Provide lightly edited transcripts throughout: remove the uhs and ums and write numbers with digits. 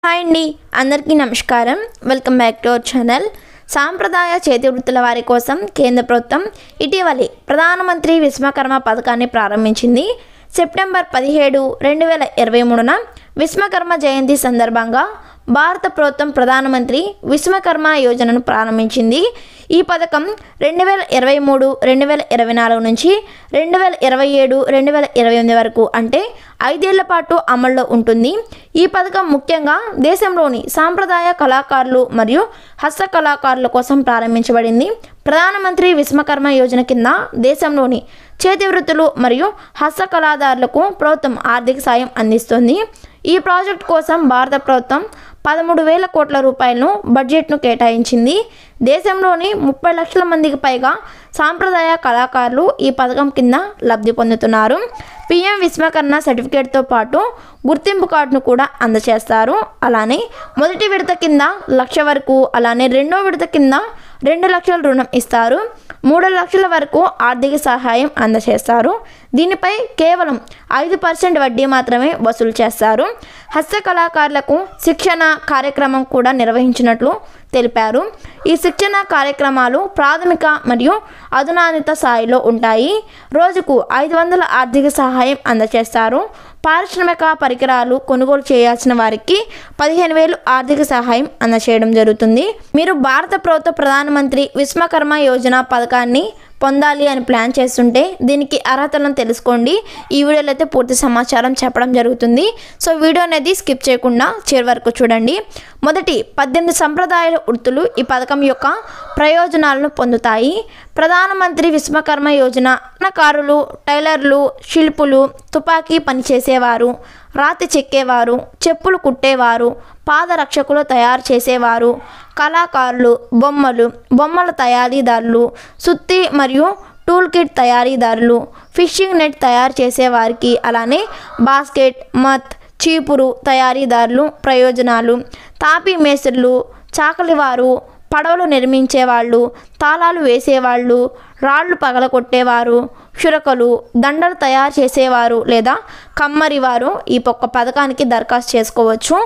Hi అండి, అందరికీ నమస్కారం. Welcome back to our channel. సాంప్రదాయ చేతి వృత్తుల వారి కోసం కేంద్ర ప్రభుత్వం ఇటీవలి ప్రధానమంత్రి విశ్వకర్మ పథకాన్ని ప్రారంభించింది. సెప్టెంబర్ 17, 2023న విశ్వకర్మ జయంతి సందర్భంగా భారత ప్రభుత్వం ప్రధానమంత్రి విశ్వకర్మ యోజనను ప్రారంభించింది. ఈ పథకం 2023, 2024 నుంచి 2027, 2028 వరకు అంటే 5 ఏళ్ల పాటు అమల్లో ఉంటుంది. ఈ పథకం ముఖ్యంగా దేశంలోని సాంప్రదాయ కళాకారులు మరియు హస్తకళాకారుల కోసం ప్రారంభించబడింది. ప్రధానమంత్రి విశ్వకర్మ యోజన కింద దేశంలోని చేతి వృత్తులు మరియు హస్తకళాదారులకు ప్రభుత్వం ఆర్థిక సాయం అందిస్తుంది. ఈ ప్రాజెక్ట్ కోసం భారత ప్రభుత్వం 13,000 కోట్ల రూపాయలను బడ్జెట్ను కేటాయించింది. దేశంలోని 30 లక్షల మందికి పైగా సాంప్రదాయ కళాకారులు ఈ పథకం కింద లబ్ధి పొందుతున్నారు. పిఎం విశ్వకర్మ సర్టిఫికేట్తో పాటు గుర్తింపు కార్డును కూడా అందజేస్తారు. అలానే మొదటి విడత కింద 1,00,000 వరకు, అలానే రెండో విడత కింద 2 లక్షల రుణం ఇస్తారు. 3 లక్షల వరకు ఆర్థిక సహాయం అందజేస్తారు. దీనిపై కేవలం 5% వడ్డీ మాత్రమే వసూలు చేస్తారు. హస్తకళాకారులకు శిక్షణ కార్యక్రమం కూడా నిర్వహించినట్లు తెలిపారు. ఈ శిక్షణ కార్యక్రమాలు ప్రాథమిక మరియు అధునాతన స్థాయిలో ఉంటాయి. రోజుకు 500 ఆర్థిక సహాయం అందజేస్తారు. పారిశ్రామిక పరికరాలు కొనుగోలు చేయాల్సిన వారికి 15,000 ఆర్థిక సహాయం అందజేయడం జరుగుతుంది. మీరు భారత ప్రభుత్వ ప్రధానమంత్రి విశ్వకర్మ యోజన పథకాన్ని పొందాలి అని ప్లాన్ చేస్తుంటే దీనికి అర్హతలను తెలుసుకోండి. ఈ వీడియోలో అయితే పూర్తి సమాచారం చెప్పడం జరుగుతుంది. సో వీడియో అనేది స్కిప్ చేయకుండా చివరి వరకు చూడండి. మొదటి 18 సంప్రదాయ వృత్తులు ఈ పథకం యొక్క ప్రయోజనాలను పొందుతాయి. ప్రధానమంత్రి విశ్వకర్మ యోజన కళాకారులు, టైలర్లు, శిల్పులు, తుపాకీ పనిచేసేవారు, రాతి చెక్కేవారు, చెప్పులు కుట్టేవారు, పాదరక్షకులు తయారు చేసేవారు, కళాకారులు, బొమ్మల తయారీదారులు, సుత్తి మరియు టూల్ కిట్ తయారీదారులు, ఫిషింగ్ నెట్ తయారు చేసేవారికి, అలానే బాస్కెట్, మత్, చీపురు తయారీదారులు ప్రయోజనాలు, తాపీ మేస్త్రులు, చాకలివారు, పడవలు నిర్మించేవాళ్ళు, తాళాలు వేసేవాళ్ళు, రాళ్ళు పగలగొట్టేవారు, క్షురకలు, దండలు తయారు చేసేవారు లేదా కమ్మరి వారు ఈ పథకానికి దరఖాస్తు చేసుకోవచ్చు.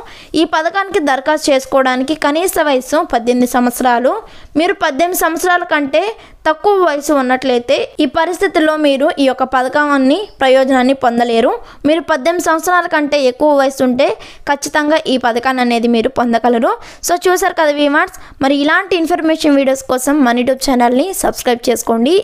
ఈ పథకానికి దరఖాస్తు చేసుకోవడానికి కనీస వయసు 18 సంవత్సరాలు. మీరు 18 సంవత్సరాల కంటే తక్కువ వయసు ఉన్నట్లయితే ఈ పరిస్థితుల్లో మీరు ఈ యొక్క పథకాన్ని ప్రయోజనాన్ని పొందలేరు. మీరు 18 సంవత్సరాల కంటే ఎక్కువ వయసు ఉంటే ఖచ్చితంగా ఈ పథకాన్ని అనేది మీరు పొందగలరు. సో చూసారు కదా వ్యూవర్స్, మరి ఇలాంటి ఇన్ఫర్మేషన్ వీడియోస్ కోసం మన యూట్యూబ్ ఛానల్ని సబ్స్క్రైబ్ చేసుకోండి.